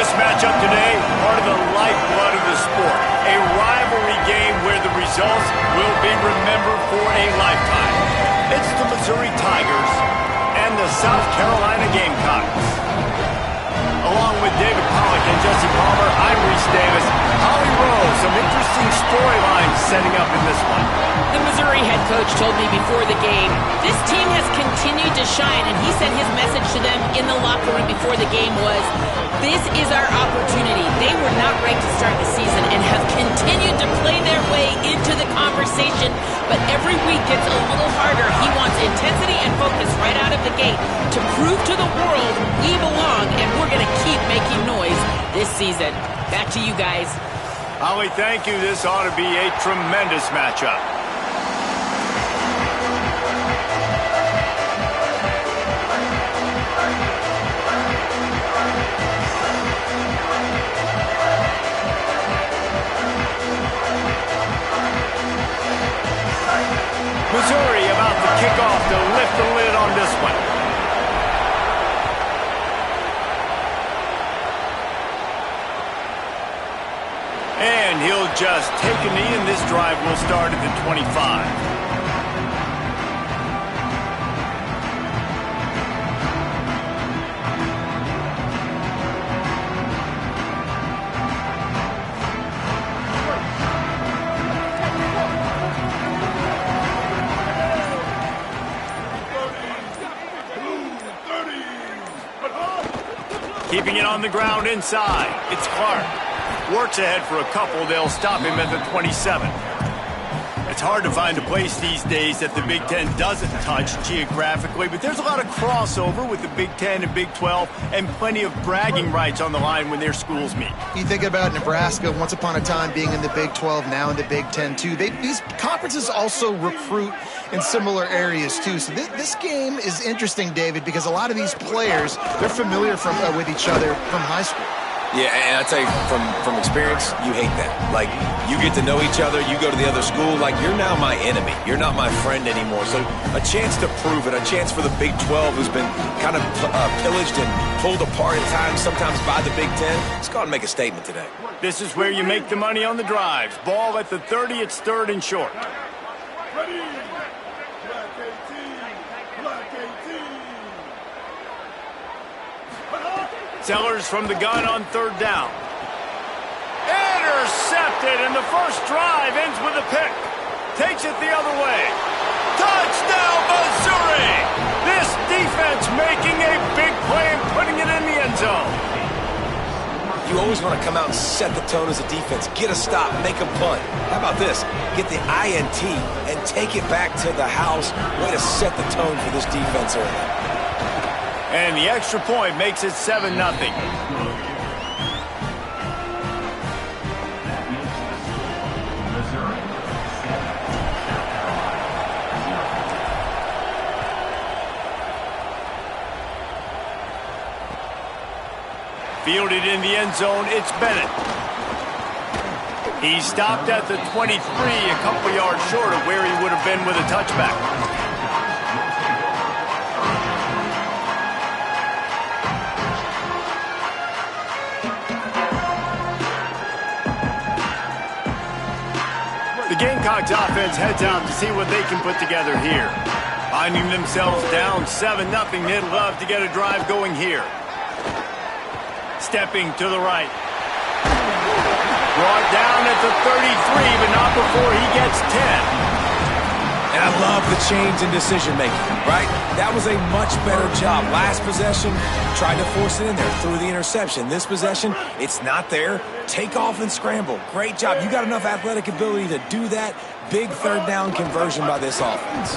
This matchup today, part of the lifeblood of the sport. A rivalry game where the results will be remembered for a lifetime. It's the Missouri Tigers and the South Carolina Gamecocks. Along with David Pollack and Jesse Palmer, I'm Reese Davis. Holly Rowe, some interesting storylines setting up in this one. The Missouri head coach told me before the game, this team has continued to shine, and he said his message to them in the locker room before the game was, this is our opportunity. They were not ranked to start the season and have continued to play their way into the conversation, but every week gets a little harder. He wants intensity and focus right out of the gate to prove to the world we belong, and we're going to keep making noise this season. Back to you guys. Holly, thank you. This ought to be a tremendous matchup. Missouri about to kick off to lift the lid on this one. And he'll just take a knee, and this drive will start at the 25. Keeping it on the ground inside. It's Clark. Works ahead for a couple. They'll stop him at the 27. It's hard to find a place these days that the Big Ten doesn't touch geographically, but there's a lot of crossover with the Big Ten and Big 12 and plenty of bragging rights on the line when their schools meet. You think about Nebraska, once upon a time being in the Big 12, now in the Big 10 too. These conferences also recruit in similar areas too. So this game is interesting, David, because a lot of these players, they're familiar with each other from high school. Yeah, and I tell you, from experience, you hate that. Like, you get to know each other, you go to the other school, like, you're now my enemy. You're not my friend anymore. So a chance to prove it, a chance for the Big 12, who's been kind of pillaged and pulled apart at times, sometimes by the Big 10. Let's go out and make a statement today. This is where you make the money on the drives. Ball at the 30, it's third and short. Ready. Black 18. Black 18. Sellers from the gun on third down. Intercepted, and the first drive ends with a pick. Takes it the other way. Touchdown, Missouri! This defense making a big play and putting it in the end zone. You always want to come out and set the tone as a defense. Get a stop, make a punt. How about this? Get the INT and take it back to the house. Way to set the tone for this defense early. And the extra point makes it 7-0. Fielded in the end zone, it's Bennett. He stopped at the 23, a couple yards short of where he would have been with a touchback. The Gamecocks offense heads out to see what they can put together here. Finding themselves down 7-0, they'd love to get a drive going here. Stepping to the right. Brought down at the 33, but not before he gets 10. And I love the change in decision-making, right? That was a much better job. Last possession, tried to force it in there, threw the interception. This possession, it's not there. Take off and scramble. Great job. You got enough athletic ability to do that. Big third down conversion by this offense.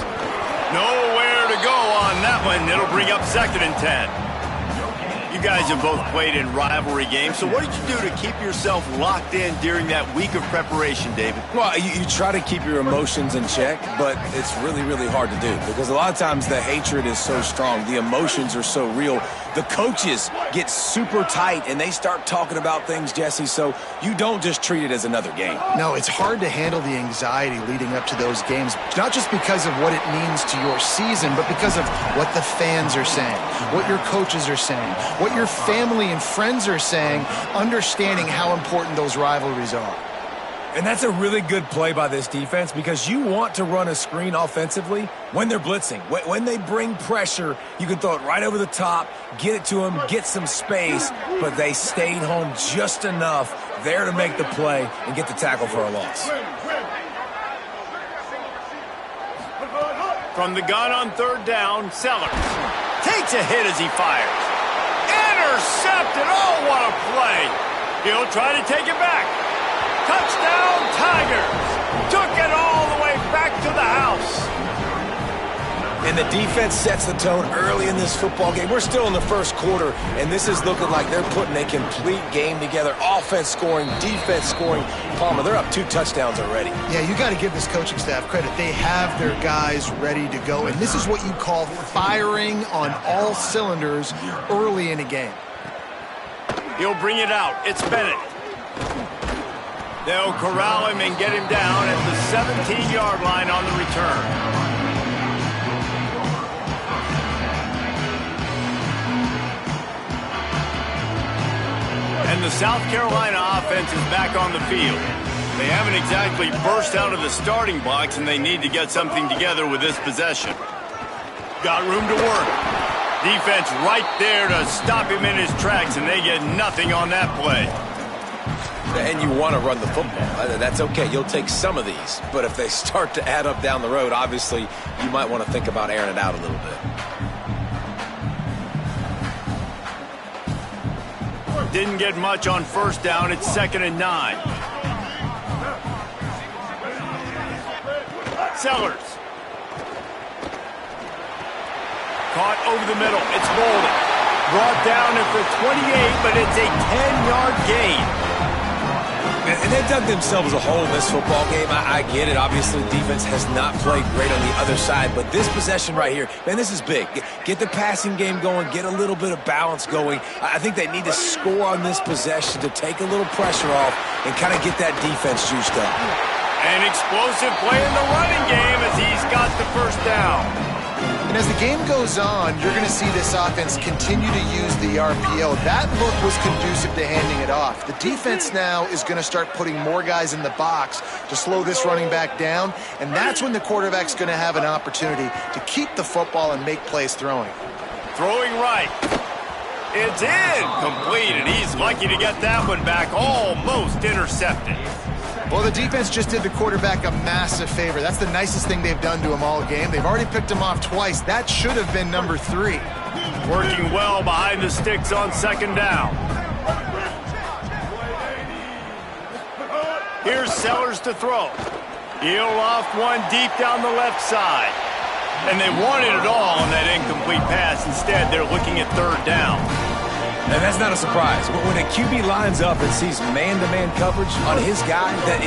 Nowhere to go on that one. It'll bring up 2nd and 10. You guys have both played in rivalry games, so what did you do to keep yourself locked in during that week of preparation, David? Well, you try to keep your emotions in check, but it's really, really hard to do because a lot of times the hatred is so strong. The emotions are so real. The coaches get super tight, and they start talking about things, Jesse, so you don't just treat it as another game. No, it's hard to handle the anxiety leading up to those games, not just because of what it means to your season, but because of what the fans are saying, what your coaches are saying, what your family and friends are saying, understanding how important those rivalries are. And that's a really good play by this defense because you want to run a screen offensively when they're blitzing. When they bring pressure, you can throw it right over the top, get it to them, get some space, but they stayed home just enough there to make the play and get the tackle for a loss. From the gun on third down, Sellers takes a hit as he fires. Intercepted. Oh, what a play. He'll try to take it back. Touchdown, Tigers. Took it all the way back to the house. And the defense sets the tone early in this football game. We're still in the first quarter, and this is looking like they're putting a complete game together. Offense scoring, defense scoring. Palmer, they're up 2 touchdowns already. Yeah, you got to give this coaching staff credit. They have their guys ready to go, and this is what you call firing on all cylinders early in a game. He'll bring it out. It's Bennett. They'll corral him and get him down at the 17-yard line on the return. And the South Carolina offense is back on the field. They haven't exactly burst out of the starting blocks, and they need to get something together with this possession. Got room to work. Defense right there to stop him in his tracks, and they get nothing on that play. And you want to run the football. That's okay. You'll take some of these. But if they start to add up down the road, obviously, you might want to think about airing it out a little bit. Didn't get much on first down. It's 2nd and 9. Sellers. Caught over the middle. It's Bolden. Brought down at the 28, but it's a 10-yard gain. And they've dug themselves a hole in this football game. I get it. Obviously, defense has not played great on the other side. But this possession right here, man, this is big. Get the passing game going. Get a little bit of balance going. I think they need to score on this possession to take a little pressure off and kind of get that defense juiced up. An explosive play in the running game as he's got the first down. And as the game goes on, you're going to see this offense continue to use the RPO. That look was conducive to handing it off. The defense now is going to start putting more guys in the box to slow this running back down, and that's when the quarterback's going to have an opportunity to keep the football and make plays throwing. Throwing right. It's incomplete, and he's lucky to get that one back, almost intercepted. Well, the defense just did the quarterback a massive favor. That's the nicest thing they've done to him all game. They've already picked him off twice. That should have been number 3. Working well behind the sticks on 2nd down. Here's Sellers to throw. He'll off one deep down the left side. And they wanted it all on that incomplete pass. Instead, they're looking at 3rd down. And that's not a surprise. But when a QB lines up and sees man-to-man coverage on his guy that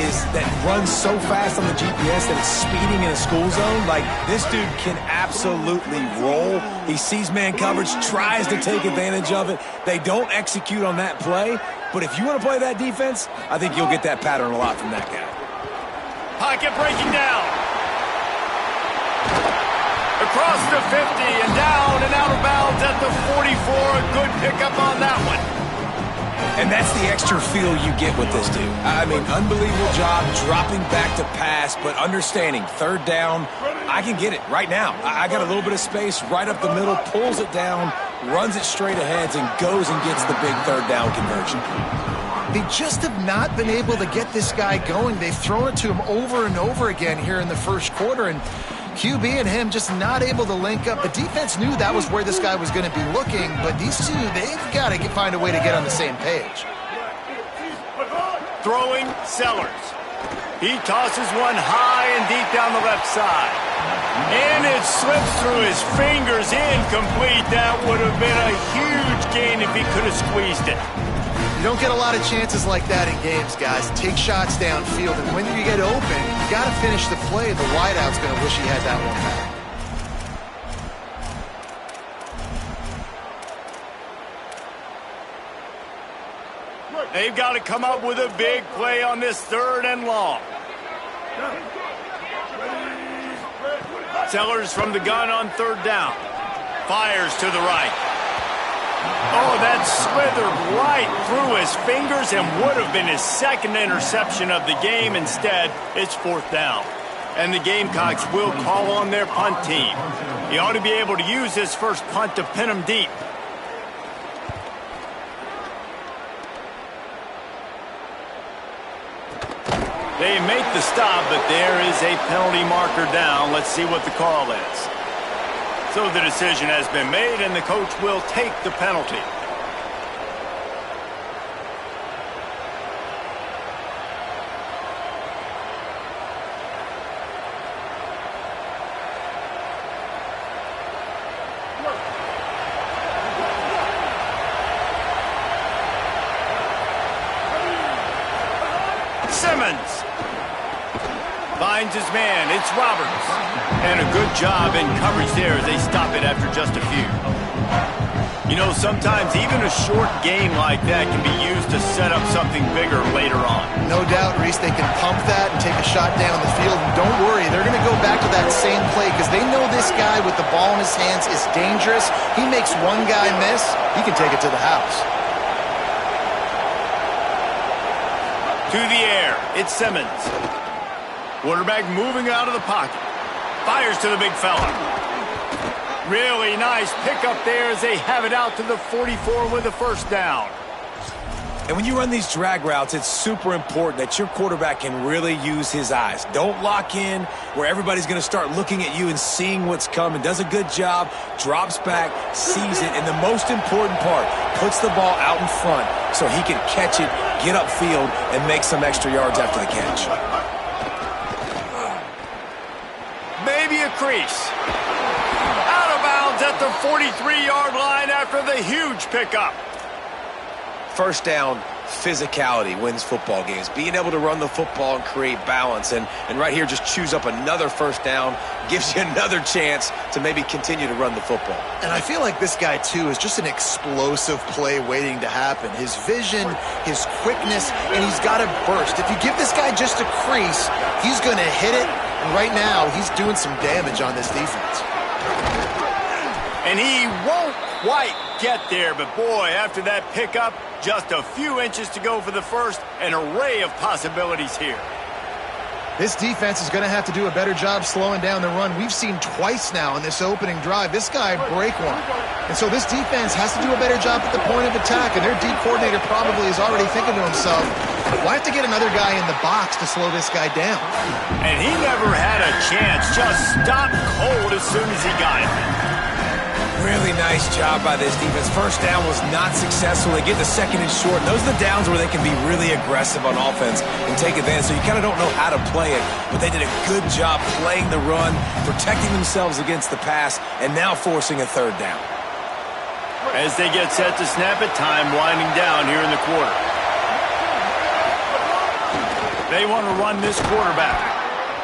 runs so fast on the GPS that it's speeding in a school zone, like this dude can absolutely roll. He sees man coverage, tries to take advantage of it. They don't execute on that play. But if you want to play that defense, I think you'll get that pattern a lot from that guy. Pocket breaking down. Across the 50 and down and out of bounds at the 44. A good pickup on that one. And that's the extra feel you get with this dude. I mean, unbelievable job dropping back to pass, but understanding 3rd down, I can get it right now. I got a little bit of space right up the middle, pulls it down, runs it straight ahead, and goes and gets the big 3rd down conversion. They just have not been able to get this guy going. They've thrown it to him over and over again here in the first quarter, and QB and him just not able to link up. The defense knew that was where this guy was going to be looking, but these two, they've got to find a way to get on the same page. Throwing Sellers. He tosses one high and deep down the left side. And it slips through his fingers, incomplete. That would have been a huge gain if he could have squeezed it. You don't get a lot of chances like that in games, guys. Take shots downfield, and when you get open, you got to finish the play. The wideout's going to wish he had that one back. They've got to come up with a big play on this 3rd and long. Sellers from the gun on 3rd down. Fires to the right. Oh, that It slithered right through his fingers and would have been his second interception of the game. Instead, it's 4th down. And the Gamecocks will call on their punt team. He ought to be able to use this first punt to pin him deep. They make the stop, but there is a penalty marker down. Let's see what the call is. So the decision has been made, and the coach will take the penalty. Simmons finds his man. It's Roberts. And a good job in coverage there as they stop it after just a few. You know, sometimes even a short gain like that can be used to set up something bigger later on. No doubt, Reese, they can pump that and take a shot down the field. And don't worry, they're going to go back to that same play because they know this guy with the ball in his hands is dangerous. He makes one guy miss, he can take it to the house. To the air, it's Simmons. Quarterback moving out of the pocket. Fires to the big fella. Really nice pickup there as they have it out to the 44 with a first down. And when you run these drag routes, it's super important that your quarterback can really use his eyes. Don't lock in where everybody's going to start looking at you and seeing what's coming. Does a good job, drops back, sees it, and the most important part, puts the ball out in front so he can catch it, get upfield, and make some extra yards after the catch. Maybe a crease. Out of bounds at the 43-yard line after the huge pickup. First down, physicality wins football games. Being able to run the football and create balance. And right here, just choose up another first down, gives you another chance to maybe continue to run the football. And I feel like this guy, too, is just an explosive play waiting to happen. His vision, his quickness, and he's got to burst. If you give this guy just a crease, he's going to hit it. And right now, he's doing some damage on this defense. And he won't quite get there, but boy, after that pickup, just a few inches to go for the first, an array of possibilities here. This defense is going to have to do a better job slowing down the run. We've seen twice now in this opening drive this guy break one. And so this defense has to do a better job at the point of attack, and their D coordinator probably is already thinking to himself, well, I have to get another guy in the box to slow this guy down. And he never had a chance, just stopped cold as soon as he got it. Really nice job by this defense. First down was not successful. They get the second and short. Those are the downs where they can be really aggressive on offense and take advantage. So you kind of don't know how to play it, but they did a good job playing the run, protecting themselves against the pass, and now forcing a third down. As they get set to snap it, time winding down here in the quarter. They want to run this quarterback.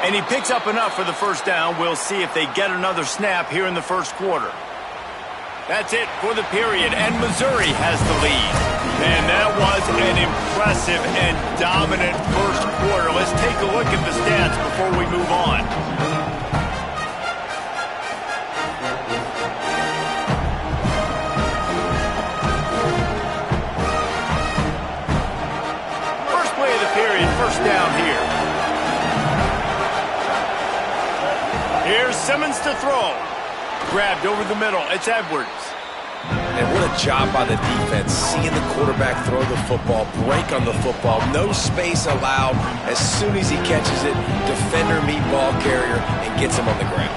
And he picks up enough for the first down. We'll see if they get another snap here in the first quarter. That's it for the period, and Missouri has the lead. And that was an impressive and dominant first quarter. Let's take a look at the stats before we move on. First play of the period, first down here. Here's Simmons to throw. Grabbed over the middle. It's Edwards. And what a job by the defense, seeing the quarterback throw the football, break on the football, no space allowed. As soon as he catches it, defender meet ball carrier and gets him on the ground.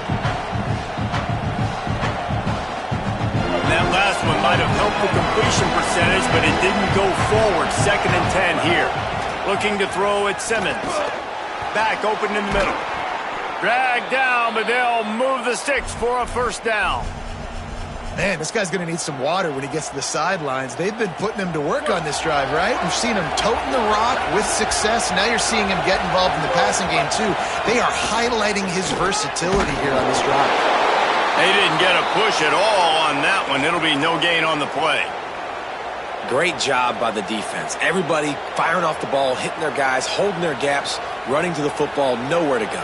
And that last one might have helped the completion percentage, but it didn't go forward. 2nd and 10 here. Looking to throw at Simmons. Back open in the middle. Dragged down, but they'll move the sticks for a first down. Man, this guy's going to need some water when he gets to the sidelines. They've been putting him to work on this drive, right? We've seen him toting the rock with success. Now you're seeing him get involved in the passing game, too. They are highlighting his versatility here on this drive. They didn't get a push at all on that one. It'll be no gain on the play. Great job by the defense. Everybody firing off the ball, hitting their guys, holding their gaps, running to the football, nowhere to go.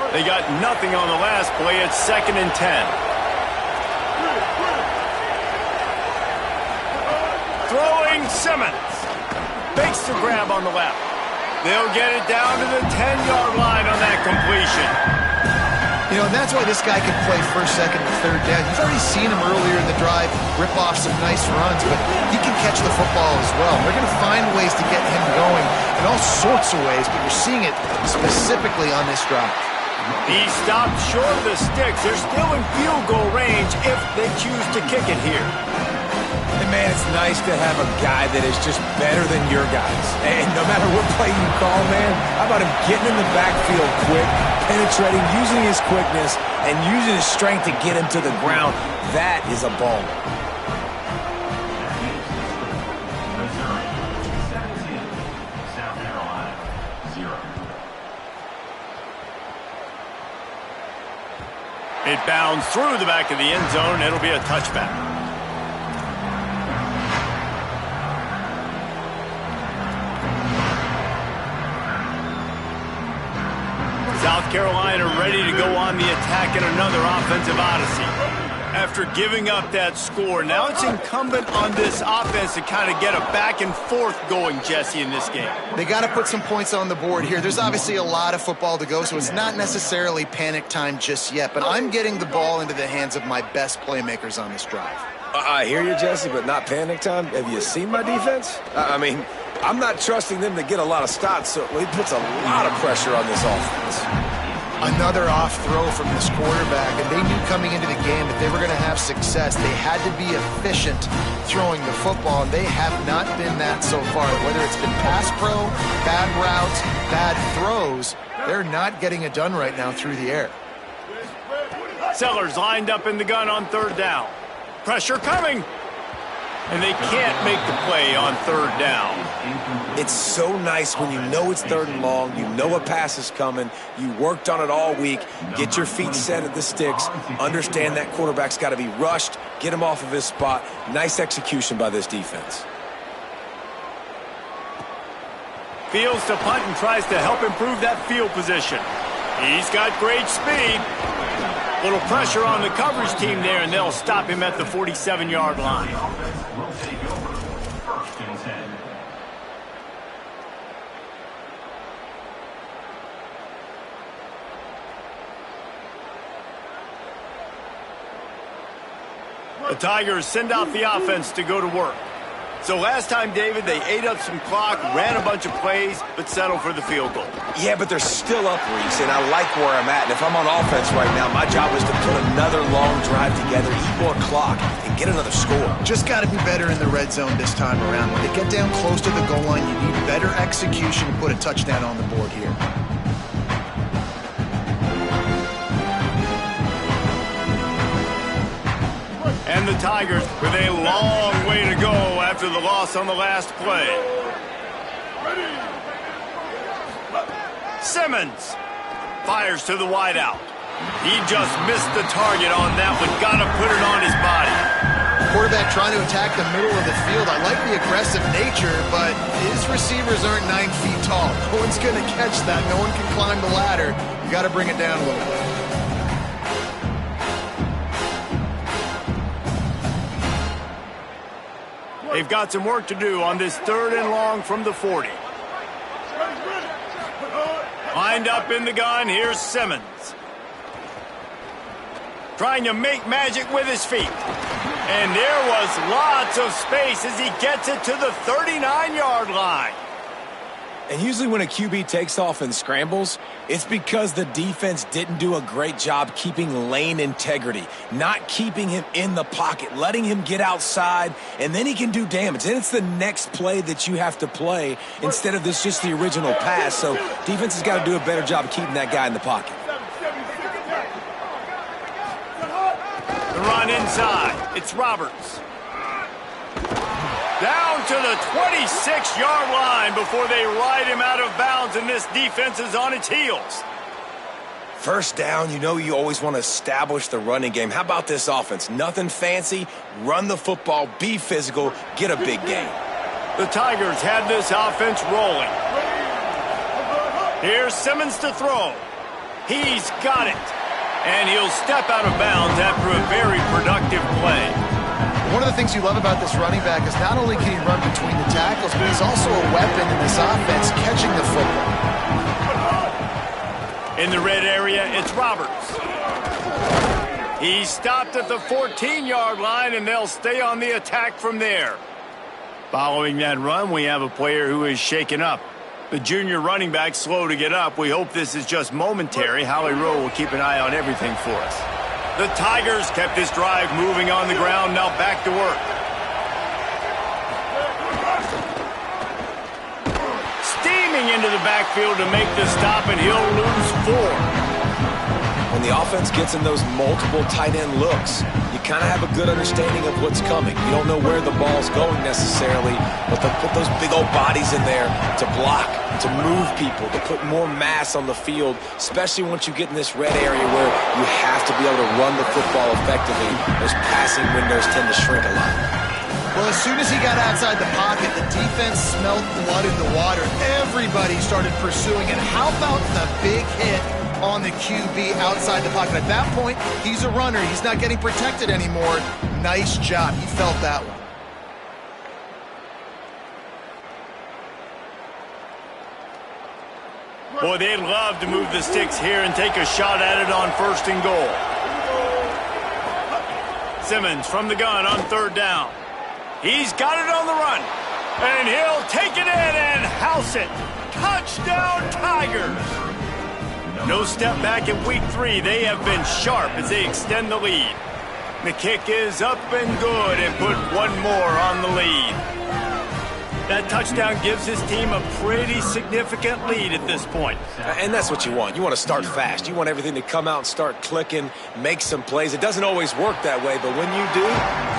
They got nothing on the last play. It's 2nd and 10. throwing Simmons. Fakes the grab on the left. They'll get it down to the 10-yard line on that completion. You know, and that's why this guy can play first, second, and third down. You've already seen him earlier in the drive rip off some nice runs, but he can catch the football as well. They're going to find ways to get him going in all sorts of ways, but you're seeing it specifically on this drive. He stopped short of the sticks. They're still in field goal range if they choose to kick it here. And man, it's nice to have a guy that is just better than your guys. And no matter what play you call, man, how about him getting in the backfield quick, penetrating, using his quickness, and using his strength to get him to the ground? That is a baller. It bounds through the back of the end zone. It'll be a touchback. South Carolina ready to go on the attack in another offensive odyssey. After giving up that score, now it's incumbent on this offense to kind of get a back and forth going, Jesse, in this game. They got to put some points on the board here. There's obviously a lot of football to go, so it's not necessarily panic time just yet, but I'm getting the ball into the hands of my best playmakers on this drive. I hear you, Jesse, but not panic time. Have you seen my defense? I mean, I'm not trusting them to get a lot of stops, so it puts a lot of pressure on this offense. Another off throw from this quarterback, and they knew coming into the game that they were going to have success. They had to be efficient throwing the football, and they have not been that so far. Whether it's been pass pro, bad routes, bad throws, they're not getting it done right now through the air. Sellers lined up in the gun on third down. Pressure coming. And they can't make the play on third down. It's so nice when you know it's third and long, you know a pass is coming, you worked on it all week, get your feet set at the sticks, understand that quarterback's got to be rushed, get him off of his spot. Nice execution by this defense. Fields to punt and tries to help improve that field position. He's got great speed. Little pressure on the coverage team there, and they'll stop him at the 47-yard line. The Tigers send out the offense to go to work. So last time, David, they ate up some clock, ran a bunch of plays, but settled for the field goal. Yeah, but they're still up, Reese, and I like where I'm at. And if I'm on offense right now, my job is to put another long drive together, eat more clock, and get another score. Just got to be better in the red zone this time around. When they get down close to the goal line, you need better execution to put a touchdown on the board here. And the Tigers with a long way to go after the loss on the last play. Simmons fires to the wideout. He just missed the target on that one. Got to put it on his body. Quarterback trying to attack the middle of the field. I like the aggressive nature, but his receivers aren't 9 feet tall. No one's going to catch that. No one can climb the ladder. You got to bring it down a little bit. They've got some work to do on this third and long from the 40. Lined up in the gun, here's Simmons. Trying to make magic with his feet. And there was lots of space as he gets it to the 39-yard line. And usually when a QB takes off and scrambles, it's because the defense didn't do a great job keeping lane integrity, not keeping him in the pocket, letting him get outside, and then he can do damage. Then it's the next play that you have to play instead of this just the original pass. So defense has got to do a better job of keeping that guy in the pocket. The run inside. It's Roberts. Down to the 26-yard line before they ride him out of bounds, and this defense is on its heels. First down, you know you always want to establish the running game. How about this offense? Nothing fancy. Run the football, be physical, get a big gain. The Tigers had this offense rolling. Here's Simmons to throw. He's got it. And he'll step out of bounds after a very productive play. One of the things you love about this running back is not only can he run between the tackles, but he's also a weapon in this offense, catching the football. In the red area, it's Roberts. He stopped at the 14-yard line, and they'll stay on the attack from there. Following that run, we have a player who is shaken up. The junior running back slow to get up. We hope this is just momentary. Howie Rowe will keep an eye on everything for us. The Tigers kept this drive moving on the ground. Now back to work. Steaming into the backfield to make the stop, and he'll lose 4. When the offense gets in those multiple tight end looks, you kind of have a good understanding of what's coming. You don't know where the ball's going necessarily, but they'll put those big old bodies in there to block, to move people, to put more mass on the field, especially once you get in this red area where you have to be able to run the football effectively. Those passing windows tend to shrink a lot. Well, as soon as he got outside the pocket, the defense smelled blood in the water. Everybody started pursuing it. How about the big hit on the QB outside the pocket? At that point, he's a runner. He's not getting protected anymore. Nice job. He felt that one. Boy, they'd love to move the sticks here and take a shot at it on 1st and goal. Simmons from the gun on 3rd down. He's got it on the run. And he'll take it in and house it. Touchdown, Tigers. No step back in week 3. They have been sharp as they extend the lead. The kick is up and good and put one more on the lead. That touchdown gives his team a pretty significant lead at this point. And that's what you want. You want to start fast. You want everything to come out and start clicking, make some plays. It doesn't always work that way, but when you do,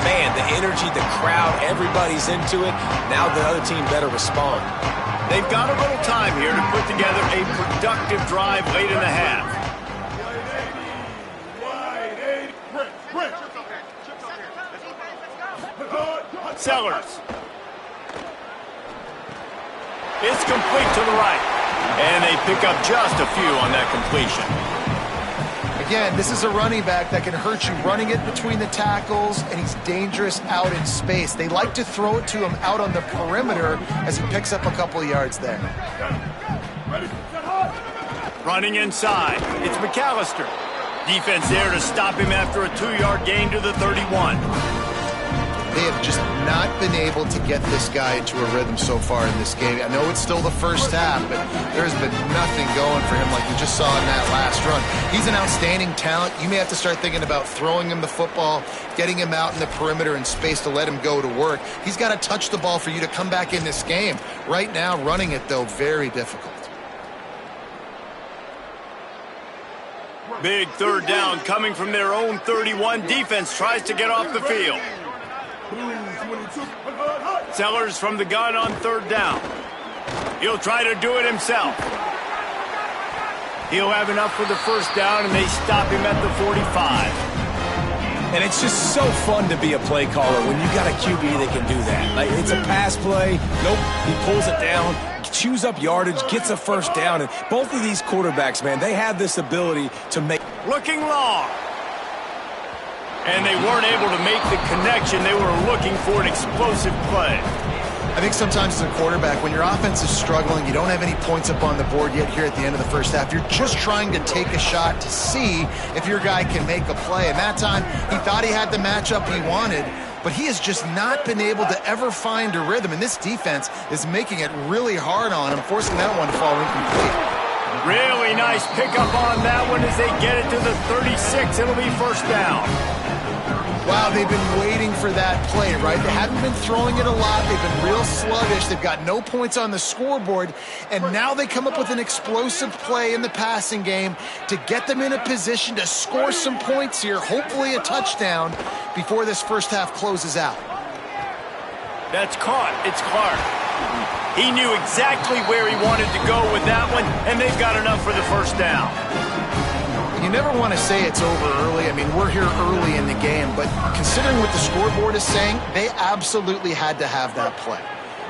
man, the energy, the crowd, everybody's into it. Now the other team better respond. They've got a little time here to put together a productive drive late in the half. Sellers. It's complete to the right. And they pick up just a few on that completion. Again, this is a running back that can hurt you running it between the tackles, and he's dangerous out in space. They like to throw it to him out on the perimeter as he picks up a couple of yards there. Running inside, it's McAllister. Defense there to stop him after a 2-yard gain to the 31. They have just not been able to get this guy into a rhythm so far in this game. I know it's still the first half, but there's been nothing going for him like we just saw in that last run. He's an outstanding talent. You may have to start thinking about throwing him the football, getting him out in the perimeter in space to let him go to work. He's got to touch the ball for you to come back in this game. Right now, running it, though, very difficult. Big 3rd down coming from their own 31. Defense tries to get off the field. Sellers from the gun on 3rd down. He'll try to do it himself. He'll have enough for the 1st down, and they stop him at the 45. And it's just so fun to be a play caller when you got a QB that can do that. Like, it's a pass play. Nope, he pulls it down, chews up yardage, gets a 1st down. And both of these quarterbacks, man, they have this ability to make... Looking long. And they weren't able to make the connection. They were looking for an explosive play. I think sometimes as a quarterback, when your offense is struggling, you don't have any points up on the board yet here at the end of the first half. You're just trying to take a shot to see if your guy can make a play. And that time, he thought he had the matchup he wanted, but he has just not been able to ever find a rhythm. And this defense is making it really hard on him, forcing that one to fall incomplete. Really nice pickup on that one as they get it to the 36. It'll be 1st down. Wow, they've been waiting for that play, right? They haven't been throwing it a lot. They've been real sluggish. They've got no points on the scoreboard. And now they come up with an explosive play in the passing game to get them in a position to score some points here, hopefully a touchdown, before this first half closes out. That's caught. It's Clark. He knew exactly where he wanted to go with that one, and they've got enough for the 1st down. You never want to say it's over early. I mean, we're here early in the game, but considering what the scoreboard is saying, they absolutely had to have that play.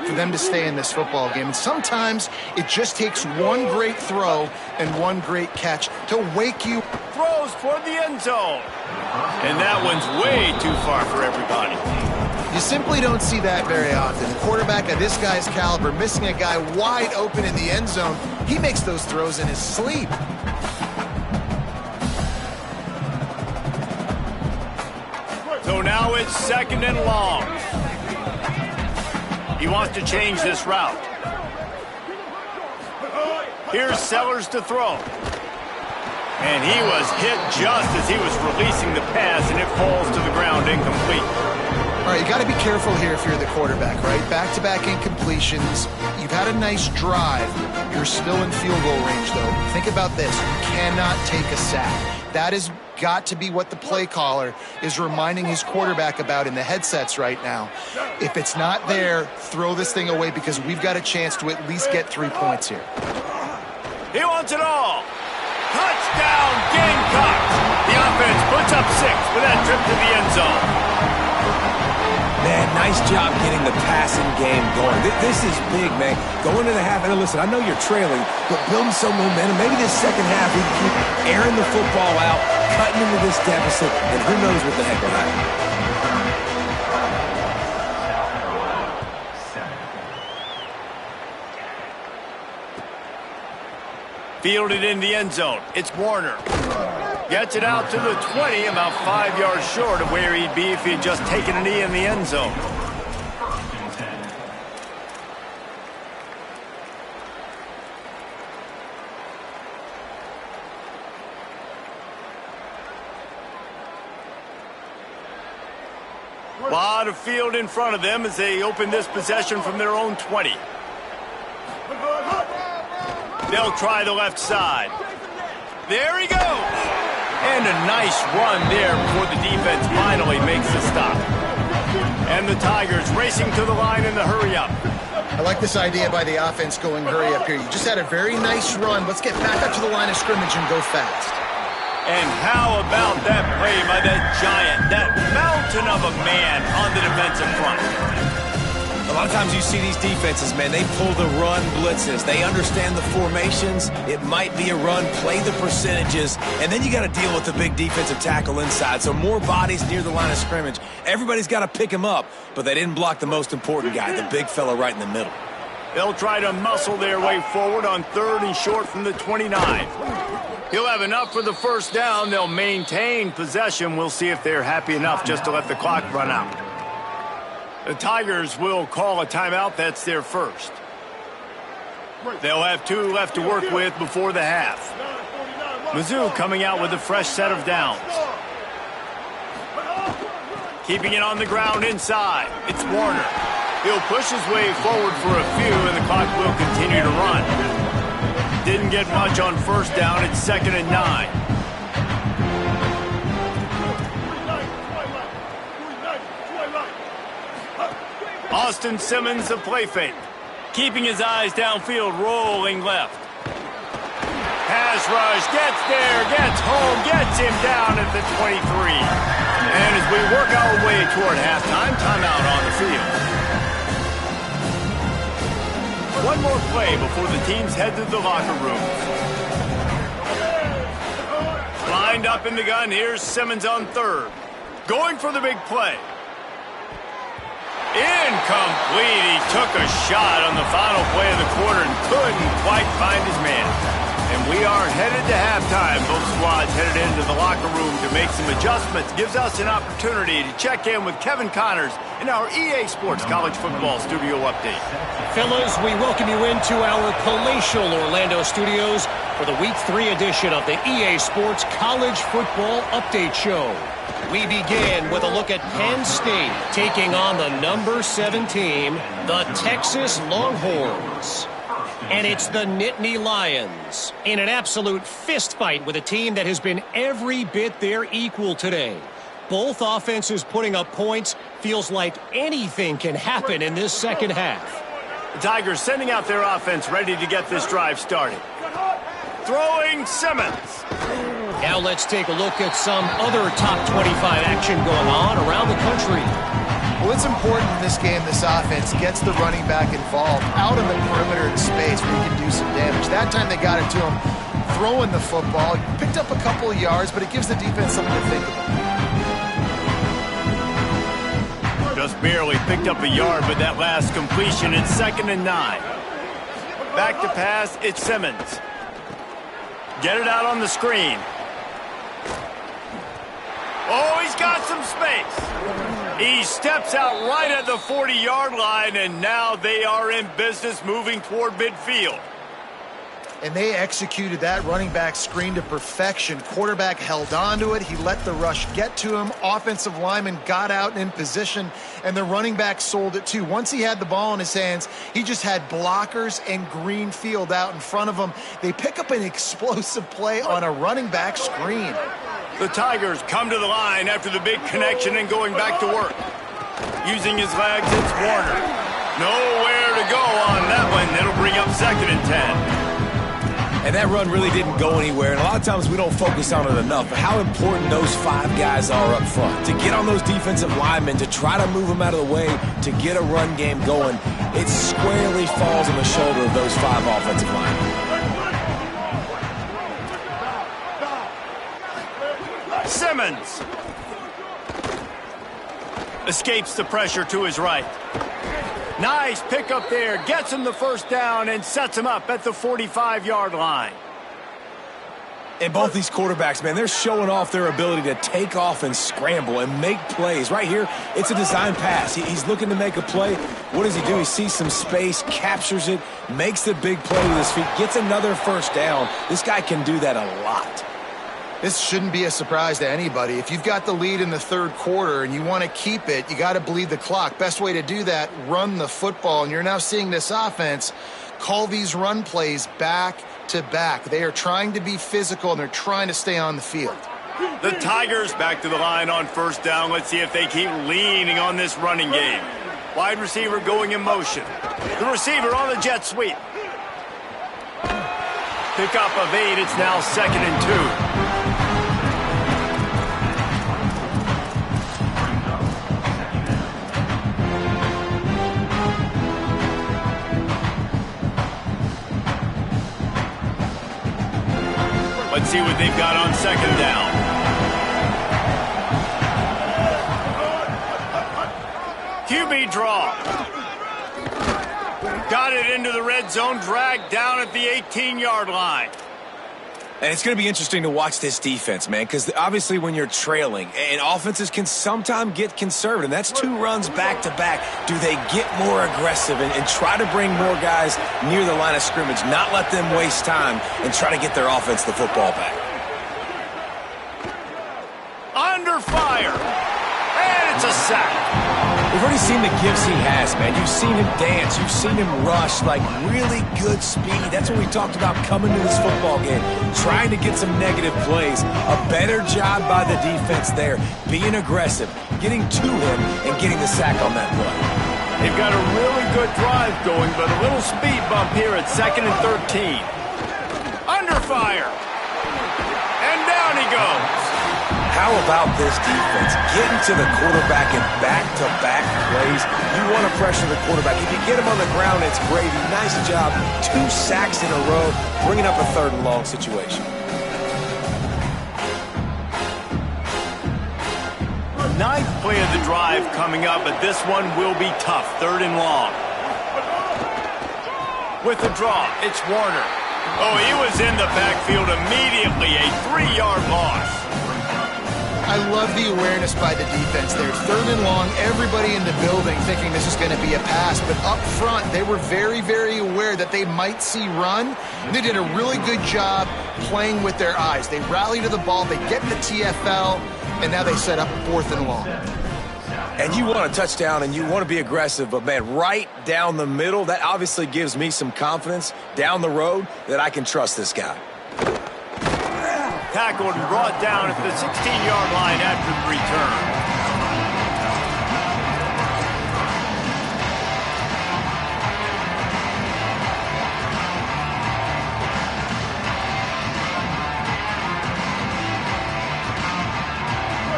for them to stay in this football game. And sometimes it just takes one great throw and one great catch to wake you. Throws for the end zone. And that one's way too far for everybody. You simply don't see that very often. A quarterback of this guy's caliber missing a guy wide open in the end zone. He makes those throws in his sleep. So now it's 2nd and long. He wants to change this route. Here's Sellers to throw. And he was hit just as he was releasing the pass, and it falls to the ground incomplete. All right, you got to be careful here if you're the quarterback, right? Back-to-back incompletions. You've had a nice drive. You're still in field goal range, though. Think about this. You cannot take a sack. That has got to be what the play caller is reminding his quarterback about in the headsets right now. If it's not there, throw this thing away because we've got a chance to at least get 3 points here. He wants it all. Touchdown, Gamecocks! The offense puts up 6 with that trip to the end zone. Man, nice job getting the passing game going. This is big, man. Going to the half, and listen, I know you're trailing, but building some momentum. Maybe this second half we can keep airing the football out, cutting into this deficit, and who knows what the heck will happen. Fielded in the end zone. It's Warner. Gets it out to the 20, about 5 yards short of where he'd be if he'd just taken a knee in the end zone. A lot of field in front of them as they open this possession from their own 20. They'll try the left side. There he goes. And a nice run there before the defense finally makes the stop. And the Tigers racing to the line in the hurry-up. I like this idea by the offense going hurry up here. You just had a very nice run. Let's get back up to the line of scrimmage and go fast. And how about that play by that giant, that mountain of a man on the defensive front? A lot of times you see these defenses, man, they pull the run blitzes. They understand the formations. It might be a run, play the percentages, and then you got to deal with the big defensive tackle inside. So more bodies near the line of scrimmage. Everybody's got to pick him up, but they didn't block the most important guy, the big fella right in the middle. They'll try to muscle their way forward on 3rd and short from the 29. He'll have enough for the first down. They'll maintain possession. We'll see if they're happy enough just to let the clock run out. The Tigers will call a timeout. That's their first. They'll have 2 left to work with before the half. Mizzou coming out with a fresh set of downs. Keeping it on the ground inside. It's Warner. He'll push his way forward for a few, and the clock will continue to run. Didn't get much on first down. It's 2nd and 9. Austin Simmons, the play fake. Keeping his eyes downfield, rolling left. Pass rush, gets there, gets home, gets him down at the 23. And as we work our way toward halftime, timeout on the field. One more play before the teams head to the locker rooms. Lined up in the gun, here's Simmons on 3rd. Going for the big play. Incomplete. He took a shot on the final play of the quarter and couldn't quite find his man. And we are headed to halftime. Both squads headed into the locker room to make some adjustments. Gives us an opportunity to check in with Kevin Connors in our EA Sports College Football Studio Update. Fellas, we welcome you into our palatial Orlando studios for the Week 3 edition of the EA Sports College Football Update Show. We begin with a look at Penn State taking on the number 7 team, the Texas Longhorns. And it's the Nittany Lions in an absolute fist fight with a team that has been every bit their equal today. Both offenses putting up points. Feels like anything can happen in this second half. The Tigers sending out their offense ready to get this drive started. Throwing Simmons. Now let's take a look at some other top 25 action going on around the country. Well, it's important in this game this offense gets the running back involved out on the perimeter in space where he can do some damage. That time they got it to him throwing the football. He picked up a couple of yards, but it gives the defense something to think about. Just barely picked up a yard with that last completion. It's 2nd and 9. Back to pass, it's Simmons. Get it out on the screen. Oh, he's got some space. He steps out right at the 40-yard line, and now they are in business moving toward midfield. And they executed that running back screen to perfection. Quarterback held on to it. He let the rush get to him. Offensive lineman got out in position, and the running back sold it too. Once he had the ball in his hands, he just had blockers and green field out in front of him. They pick up an explosive play on a running back screen. The Tigers come to the line after the big connection and going back to work. Using his legs, it's Warner. Nowhere to go on that one. It'll bring up 2nd and 10. And that run really didn't go anywhere, and a lot of times we don't focus on it enough, but how important those 5 guys are up front. To get on those defensive linemen, to try to move them out of the way, to get a run game going, it squarely falls on the shoulder of those 5 offensive linemen. Simmons escapes the pressure to his right. Nice pickup there, gets him the first down and sets him up at the 45-yard line. And both these quarterbacks, man, they're showing off their ability to take off and scramble and make plays. Right here, it's a design pass. He's looking to make a play. What does he do? He sees some space, captures it, makes the big play with his feet, gets another first down. This guy can do that a lot. This shouldn't be a surprise to anybody. If you've got the lead in the 3rd quarter and you want to keep it, you got to bleed the clock. Best way to do that, run the football. And you're now seeing this offense call these run plays back to back. They are trying to be physical, and they're trying to stay on the field. The Tigers back to the line on first down. Let's see if they keep leaning on this running game. Wide receiver going in motion. The receiver on the jet sweep. Pickup of 8. It's now 2nd and 2. Let's see what they've got on 2nd down. QB draw. Got it into the red zone, dragged down at the 18-yard line. And it's going to be interesting to watch this defense, man, because obviously when you're trailing, and offenses can sometimes get conservative, and that's 2 runs back-to-back. Do they get more aggressive and try to bring more guys near the line of scrimmage, not let them waste time, and try to get their offense the football back? Under fire. And it's a sack. We've already seen the gifts he has, man. You've seen him dance. You've seen him rush, like really good speed. That's what we talked about coming to this football game, trying to get some negative plays. A better job by the defense there, being aggressive, getting to him, and getting the sack on that play. They've got a really good drive going, but a little speed bump here at 2nd and 13. Under fire. And down he goes. How about this defense? Getting to the quarterback in back-to-back plays. You want to pressure the quarterback. If you get him on the ground, it's gravy. Nice job. 2 sacks in a row, bringing up a 3rd and long situation. Ninth play of the drive coming up, but this one will be tough. 3rd and long. With the draw, it's Warner. Oh, he was in the backfield immediately. A 3-yard loss. I love the awareness by the defense there. 3rd and long, everybody in the building thinking this is going to be a pass. But up front, they were very, very aware that they might see run. And they did a really good job playing with their eyes. They rally to the ball, they get in the TFL, and now they set up 4th and long. And you want a touchdown and you want to be aggressive, but man, right down the middle, that obviously gives me some confidence down the road that I can trust this guy. Tackled and brought down at the 16-yard line after the return.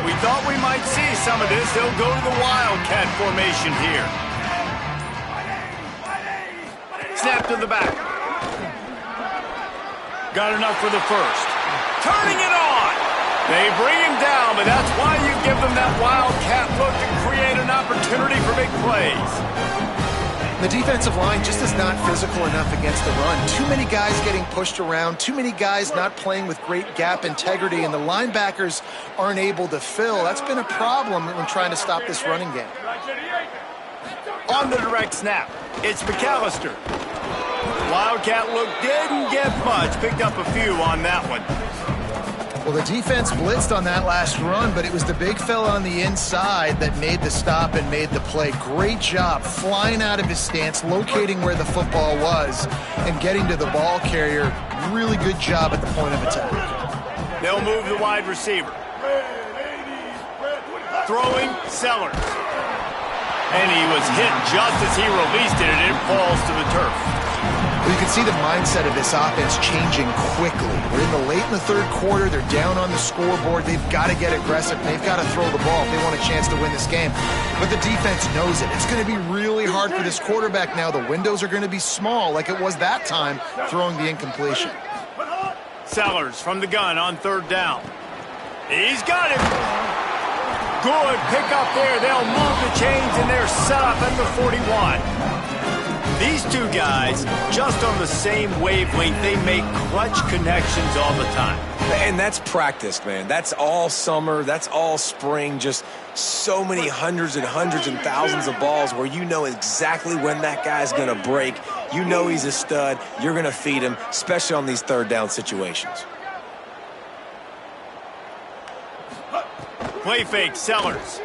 We thought we might see some of this, they'll go to the Wildcat formation here. Snap to the back. Got enough for the first. Turning it on. They bring him down, but that's why you give them that Wildcat look to create an opportunity for big plays. The defensive line just is not physical enough against the run. Too many guys getting pushed around, too many guys not playing with great gap integrity, and the linebackers aren't able to fill. That's been a problem when trying to stop this running game. On the direct snap, it's McAllister. Wildcat look didn't get much, picked up a few on that one. Well, the defense blitzed on that last run, but it was the big fella on the inside that made the stop and made the play. Great job flying out of his stance, locating where the football was, and getting to the ball carrier. Really good job at the point of attack. They'll move the wide receiver. Throwing Sellers. And he was hit just as he released it, and it falls to the turf. Well, you can see the mindset of this offense changing quickly. We're late in the third quarter. They're down on the scoreboard. They've got to get aggressive. They've got to throw the ball if they want a chance to win this game. But the defense knows it. It's going to be really hard for this quarterback now. The windows are going to be small like it was that time throwing the incompletion. Sellers from the gun on third down. He's got it. Good pick up there. They'll move the chains, and they're set up at the 41. These two guys, just on the same wavelength, they make clutch connections all the time. And that's practice, man. That's all summer. That's all spring. Just so many hundreds and thousands of balls where you know exactly when that guy's going to break. You know he's a stud. You're going to feed him, especially on these third down situations. Play fake, Sellers.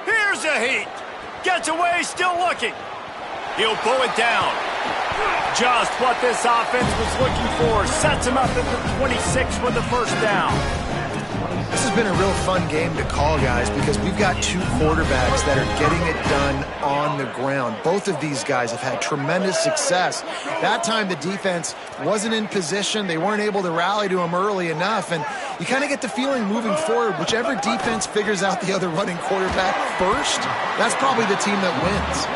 Here's a heat. Gets away, still looking. He'll pull it down. Just what this offense was looking for. Sets him up at the 26 for the first down. This has been a real fun game to call, guys, because we've got two quarterbacks that are getting it done on the ground. Both of these guys have had tremendous success. That time the defense wasn't in position. They weren't able to rally to him early enough, and you kind of get the feeling moving forward, whichever defense figures out the other running quarterback first, that's probably the team that wins.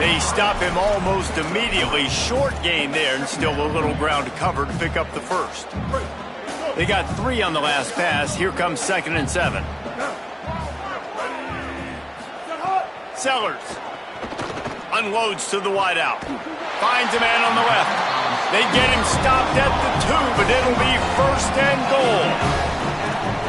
They stop him almost immediately. Short gain there, and still a little ground to cover to pick up the first. They got 3 on the last pass. Here comes 2nd and 7. Sellers unloads to the wideout. Finds a man on the left. They get him stopped at the 2, but it'll be 1st and goal.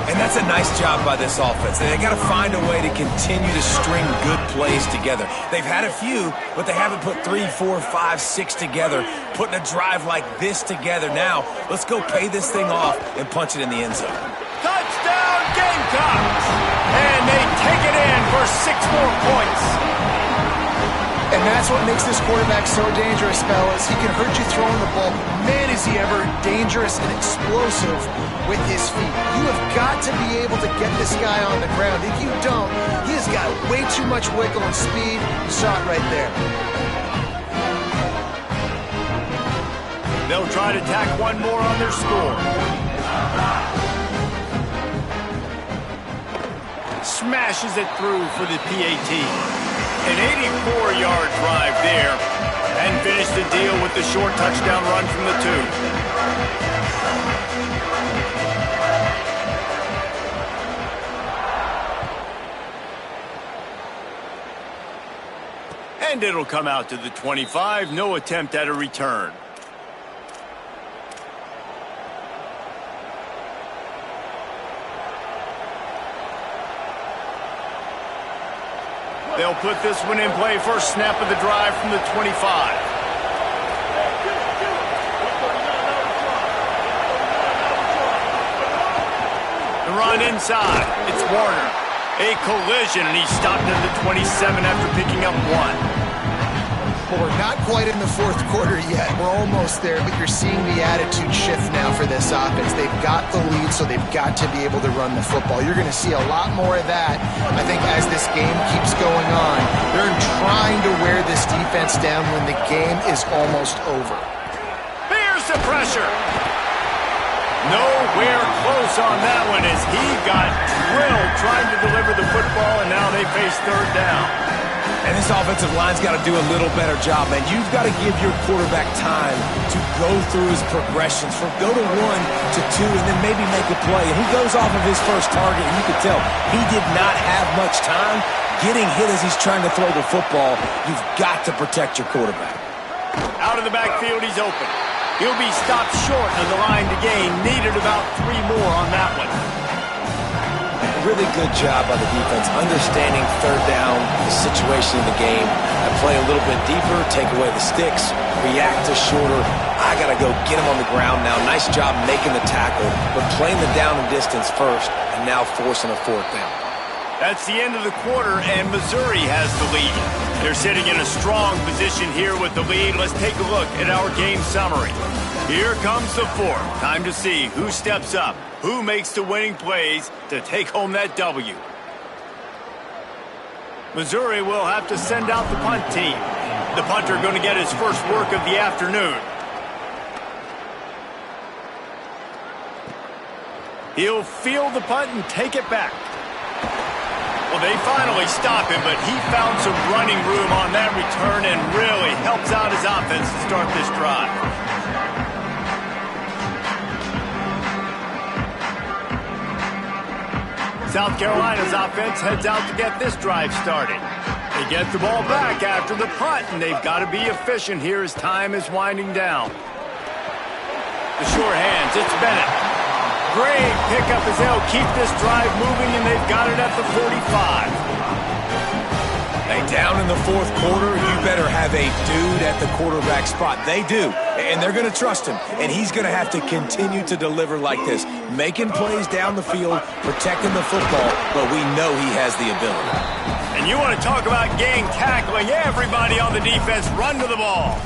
And that's a nice job by this offense. They got to find a way to continue to string good plays together. They've had a few, but they haven't put 3, 4, 5, 6 together, putting a drive like this together. Now, let's go pay this thing off and punch it in the end zone. Touchdown, Gamecocks! And they take it in for 6 more points. And that's what makes this quarterback so dangerous, fellas. He can hurt you throwing the ball. Man, is he ever dangerous and explosive with his feet. You have got to be able to get this guy on the ground. If you don't, he has got way too much wiggle and speed. You saw it right there. They'll try to tack one more on their score. Smashes it through for the PAT. An 84-yard drive there, and finish the deal with the short touchdown run from the 2. And it'll come out to the 25. No attempt at a return. They'll put this one in play. First snap of the drive from the 25. The run inside. It's Warner. A collision, and he stopped at the 27 after picking up 1. Well, we're not quite in the fourth quarter yet. We're almost there, but you're seeing the attitude shift now for this offense. They've got the lead, so they've got to be able to run the football. You're going to see a lot more of that, I think, as this game keeps going on. They're trying to wear this defense down when the game is almost over. Here's the pressure. Nowhere close on that one as he got drilled trying to deliver the football, and now they face third down. And this offensive line's got to do a little better job, man. You've got to give your quarterback time to go through his progressions from go to 1 to 2 and then maybe make a play. And he goes off of his first target, and you can tell he did not have much time getting hit as he's trying to throw the football. You've got to protect your quarterback. Out of the backfield, he's open. He'll be stopped short of the line to gain. Needed about 3 more on that one. Really good job by the defense understanding third down, the situation in the game, and play a little bit deeper, take away the sticks, react to shorter. I got to go get him on the ground now. Nice job making the tackle, but playing the down and distance first, and now forcing a fourth down. That's the end of the quarter, and Missouri has the lead. They're sitting in a strong position here with the lead. Let's take a look at our game summary. Here comes the fourth. Time to see who steps up, who makes the winning plays to take home that W. Missouri will have to send out the punt team. The punter going to get his first work of the afternoon. He'll field the punt and take it back. Well, they finally stop him, but he found some running room on that return and really helps out his offense to start this drive. South Carolina's offense heads out to get this drive started. They get the ball back after the punt, and they've got to be efficient here as time is winding down. The sure hands, it's Bennett. Great pickup as they'll keep this drive moving, and they've got it at the 45. Hey, down in the fourth quarter, you better have a dude at the quarterback spot. They do, and they're going to trust him, and he's going to have to continue to deliver like this, making plays down the field, protecting the football, but we know he has the ability. And you want to talk about gang tackling, everybody on the defense run to the ball.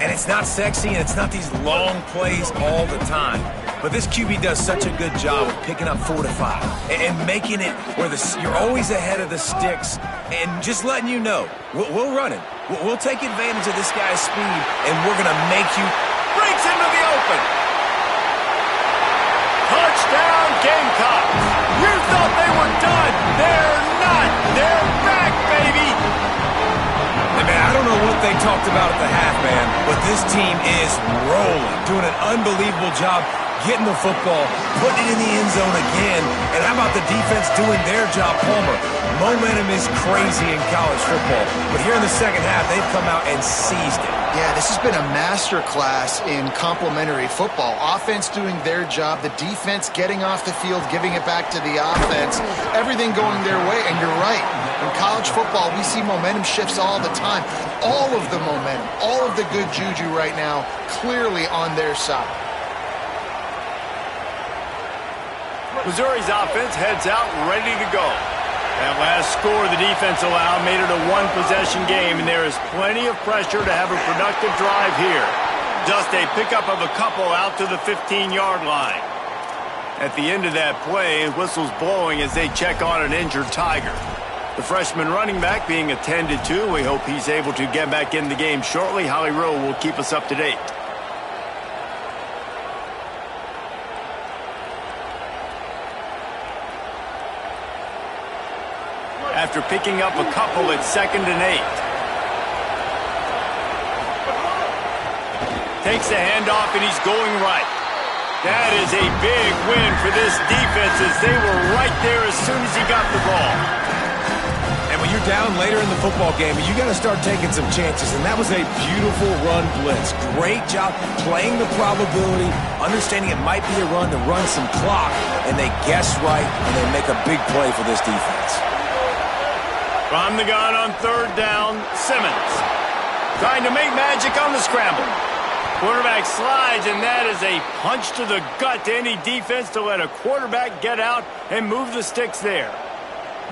And it's not sexy, and it's not these long plays all the time. But this QB does such a good job of picking up 4 to 5 and making it where you're always ahead of the sticks and just letting you know, we'll run it. We'll take advantage of this guy's speed, and we're going to make you. Breaks into the open. Touchdown, Gamecocks. You thought they were done. They're not. They're back, baby. Hey, man, I don't know what they talked about at the half, man, but this team is rolling, doing an unbelievable job getting the football, putting it in the end zone again. And how about the defense doing their job, Palmer? Momentum is crazy in college football. But here in the second half, they've come out and seized it. Yeah, this has been a masterclass in complementary football. Offense doing their job, the defense getting off the field, giving it back to the offense, everything going their way. And you're right, in college football, we see momentum shifts all the time. All of the momentum, all of the good juju right now, clearly on their side. Missouri's offense heads out ready to go. That last score the defense allowed made it a one-possession game, and there is plenty of pressure to have a productive drive here. Just a pickup of a couple out to the 15-yard line. At the end of that play, whistles blowing as they check on an injured Tiger. The freshman running back being attended to. We hope he's able to get back in the game shortly. Holly Rowe will keep us up to date. After picking up a couple at 2nd and 8. Takes the handoff, and he's going right. That is a big win for this defense as they were right there as soon as he got the ball. And when you're down later in the football game, you got to start taking some chances, and that was a beautiful run blitz. Great job playing the probability, understanding it might be a run to run some clock, and they guess right, and they make a big play for this defense. From the gun on 3rd down, Simmons. Trying to make magic on the scramble. Quarterback slides, and that is a punch to the gut to any defense to let a quarterback get out and move the sticks there.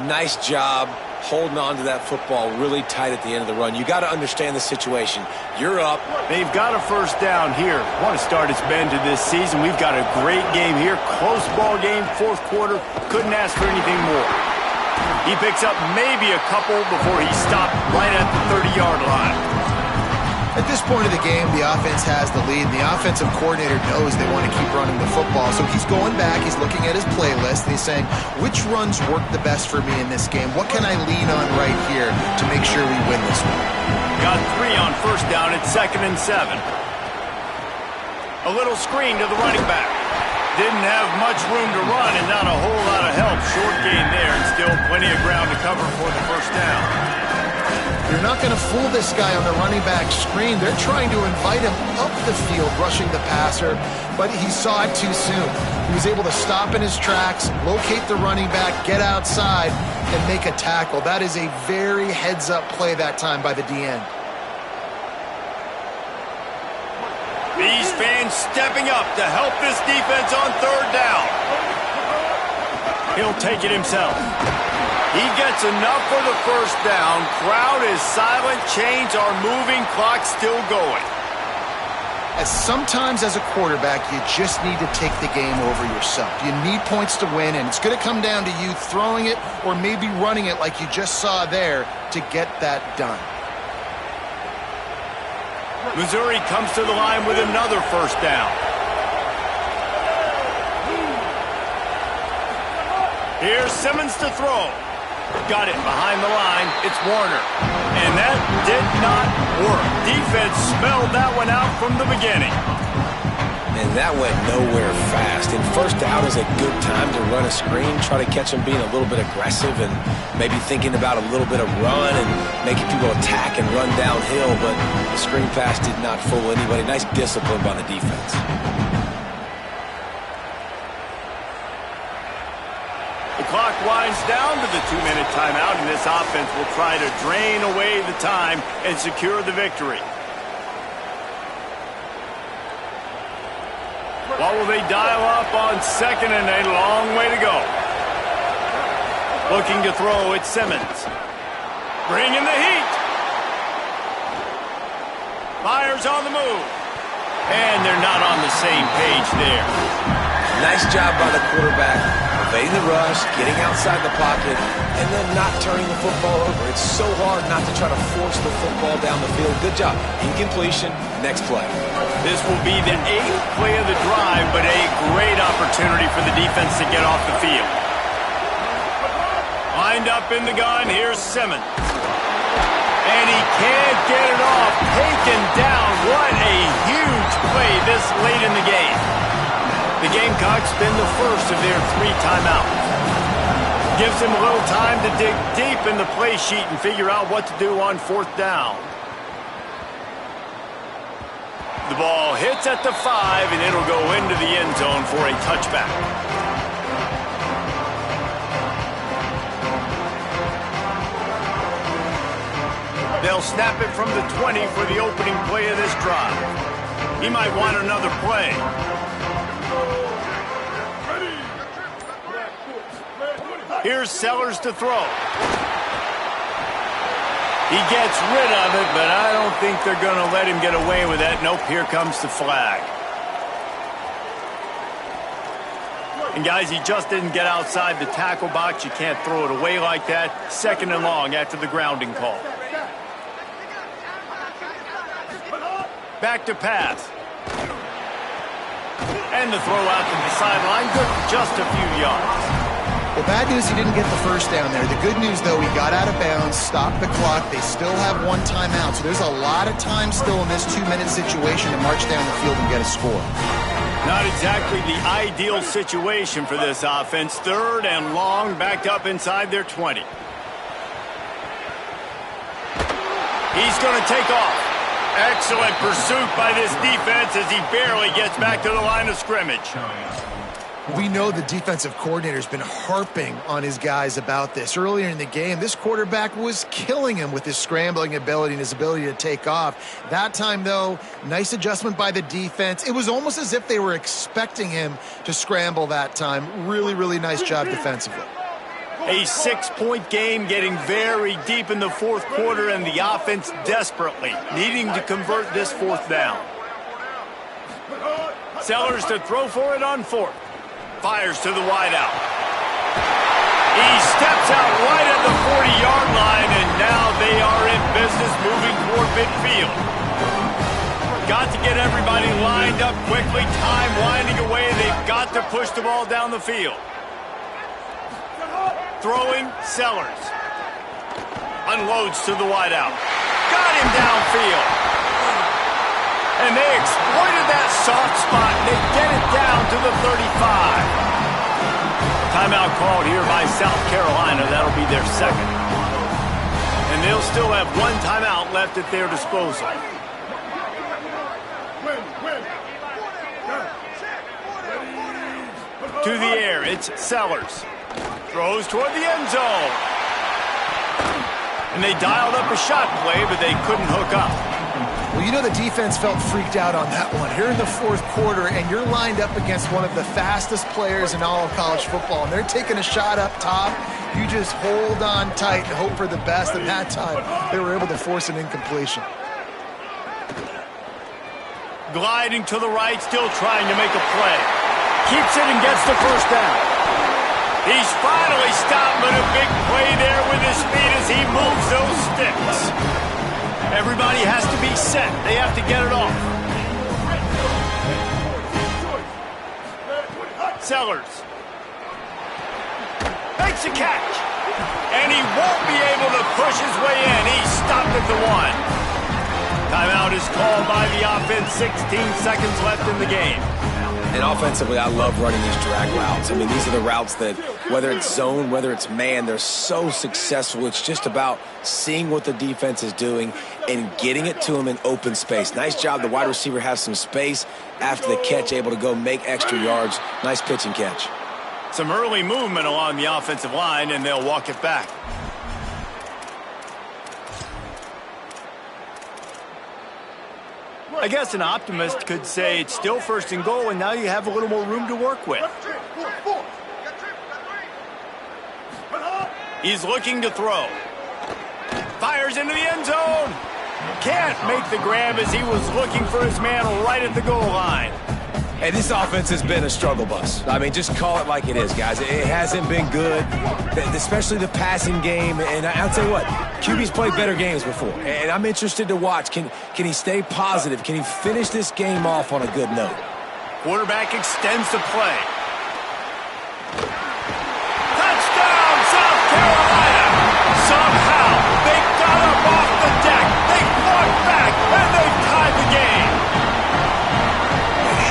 Nice job holding on to that football really tight at the end of the run. You got to understand the situation. You're up. They've got a first down here. What a start it's been to this season. We've got a great game here. Close ball game, 4th quarter. Couldn't ask for anything more. He picks up maybe a couple before he's stopped right at the 30-yard line. At this point of the game, the offense has the lead, and the offensive coordinator knows they want to keep running the football. So he's going back, he's looking at his playlist, and he's saying, which runs work the best for me in this game? What can I lean on right here to make sure we win this one? Got 3 on first down at 2nd and 7. A little screen to the running back. Didn't have much room to run and not a whole lot of help. Short gain there and still plenty of ground to cover for the first down. You're not going to fool this guy on the running back screen. They're trying to invite him up the field, rushing the passer, but he saw it too soon. He was able to stop in his tracks, locate the running back, get outside, and make a tackle. That is a very heads-up play that time by the DN. These fans stepping up to help this defense on 3rd down. He'll take it himself. He gets enough for the first down. Crowd is silent. Chains are moving. Clock still going. As sometimes as a quarterback, you just need to take the game over yourself. You need points to win, and it's going to come down to you throwing it or maybe running it like you just saw there to get that done. Missouri comes to the line with another first down. Here's Simmons to throw. Got it behind the line. It's Warner. And that did not work. Defense smelled that one out from the beginning. And that went nowhere fast. And first down is a good time to run a screen, try to catch them being a little bit aggressive and maybe thinking about a little bit of run and making people attack and run downhill. But the screen pass did not fool anybody. Nice discipline by the defense. The clock winds down to the 2-minute timeout, and this offense will try to drain away the time and secure the victory. What will they dial up on 2nd and a long way to go? Looking to throw, it's Simmons. Bringing the heat. Myers on the move. And they're not on the same page there. Nice job by the quarterback, evading the rush, getting outside the pocket, and then not turning the football over. It's so hard not to try to force the football down the field. Good job. Incompletion, next play. This will be the 8th play of the drive, but a great opportunity for the defense to get off the field. Lined up in the gun, here's Simmons. And he can't get it off. Taken down. What a huge play this late in the game. The Gamecocks spend the first of their 3 timeouts. Gives him a little time to dig deep in the play sheet and figure out what to do on 4th down. The ball hits at the 5, and it'll go into the end zone for a touchback. They'll snap it from the 20 for the opening play of this drive. He might want another play. Here's Sellers to throw. He gets rid of it, but I don't think they're going to let him get away with that. Nope, here comes the flag. And guys, he just didn't get outside the tackle box. You can't throw it away like that. 2nd and long after the grounding call. Back to pass. And the throw out to the sideline. Good for just a few yards. Well, bad news, he didn't get the first down there. The good news, though, he got out of bounds, stopped the clock. They still have 1 timeout, so there's a lot of time still in this 2-minute situation to march down the field and get a score. Not exactly the ideal situation for this offense. 3rd and long, backed up inside their 20. He's going to take off. Excellent pursuit by this defense as he barely gets back to the line of scrimmage. We know the defensive coordinator's been harping on his guys about this. Earlier in the game, this quarterback was killing him with his scrambling ability and his ability to take off. That time, though, nice adjustment by the defense. It was almost as if they were expecting him to scramble that time. Really, really nice job defensively. A 6-point game, getting very deep in the 4th quarter, and the offense desperately needing to convert this 4th down. Sellers to throw for it on 4th. Fires to the wideout. He steps out right at the 40-yard line, and now they are in business moving toward midfield. got to get everybody lined up quickly. Time winding away. They've got to push the ball down the field. Throwing, Sellers. Unloads to the wideout. Got him downfield. And they exploited that soft spot. They get it down to the 35. Timeout called here by South Carolina. That'll be their second. And they'll still have one timeout left at their disposal. To the air, it's Sellers. Throws toward the end zone. And they dialed up a shot play, but they couldn't hook up. Well, you know the defense felt freaked out on that one. Here in the fourth quarter, and you're lined up against one of the fastest players in all of college football, and they're taking a shot up top. You just hold on tight and hope for the best, and that time they were able to force an incompletion. Gliding to the right, still trying to make a play. Keeps it and gets the first down. He's finally stopped with a big play there with his feet as he moves those sticks. Everybody has to be set. They have to get it off. Sellers. Makes a catch. And he won't be able to push his way in. He's stopped at the 1. Timeout is called by the offense. 16 seconds left in the game. And offensively, I love running these drag routes. I mean, these are the routes that, whether it's zone, whether it's man, they're so successful. It's just about seeing what the defense is doing and getting it to them in open space. Nice job. The wide receiver has some space after the catch, able to go make extra yards. Nice pitch and catch. Some early movement along the offensive line, and they'll walk it back. I guess an optimist could say it's still first and goal, and now you have a little more room to work with. He's looking to throw. Fires into the end zone. Can't make the grab as he was looking for his man right at the goal line. Hey, this offense has been a struggle bus. I mean, just call it like it is, guys. It hasn't been good, especially the passing game. And I'll tell you what, QB's played better games before. And I'm interested to watch. Can he stay positive? Can he finish this game off on a good note? Quarterback extends the play. Touchdown, South Carolina! Somehow, they got up off the deck. They fought back, and they tied the game.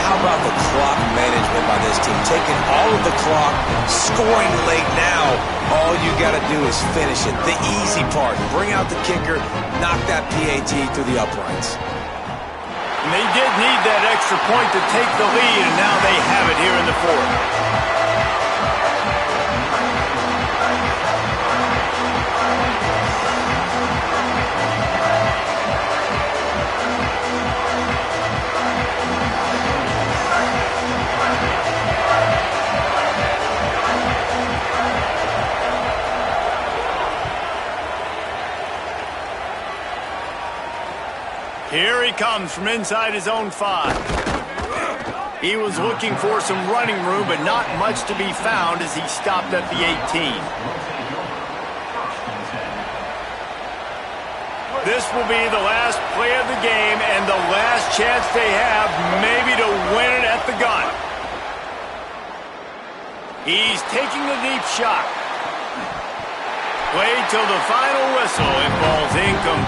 How about the clock management by this team? Taking all of the clock, scoring late now. All you got to do is finish it. The easy part. Bring out the kicker, knock that PAT through the uprights. And they did need that extra point to take the lead, and now they have it here in the fourth. Here he comes from inside his own 5. He was looking for some running room, but not much to be found as he stopped at the 18. This will be the last play of the game and the last chance they have maybe to win it at the gun. He's taking the deep shot. Played till the final whistle. It falls incomplete.